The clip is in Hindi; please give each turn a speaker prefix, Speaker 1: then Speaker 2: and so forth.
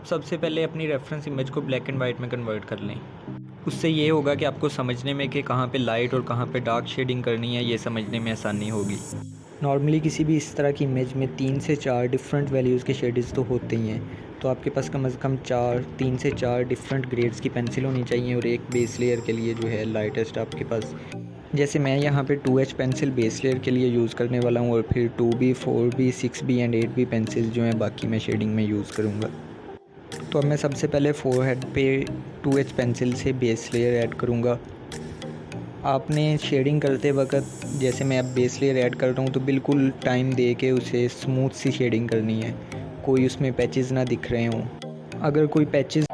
Speaker 1: सबसे पहले अपनी रेफरेंस इमेज को ब्लैक एंड वाइट में कन्वर्ट कर लें। उससे ये होगा कि आपको समझने में कि कहाँ पे लाइट और कहाँ पे डार्क शेडिंग करनी है, ये समझने में आसानी होगी। नॉर्मली किसी भी इस तरह की इमेज में 3 से 4 डिफरेंट वैल्यूज़ के शेड्स तो होते ही हैं, तो आपके पास कम से कम 3 से 4 डिफरेंट ग्रेड्स की पेंसिल होनी चाहिए और एक बेस लेयर के लिए जो है लाइटेस्ट आपके पास। जैसे मैं यहाँ पे 2H पेंसिल बेस लेयर के लिए यूज़ करने वाला हूँ और फिर 2B, 4B, 6B and 8B pencil जो हैं बाकी मैं शेडिंग में यूज़ करूँगा। तो अब मैं सबसे पहले फोरहेड पे 2H पेंसिल से बेस लेयर ऐड करूँगा। आपने शेडिंग करते वक्त जैसे मैं अब बेस लेयर ऐड कर रहा हूँ तो बिल्कुल टाइम दे के उसे स्मूथ सी शेडिंग करनी है, कोई उसमें पैचेस ना दिख रहे हों। अगर कोई पैचेस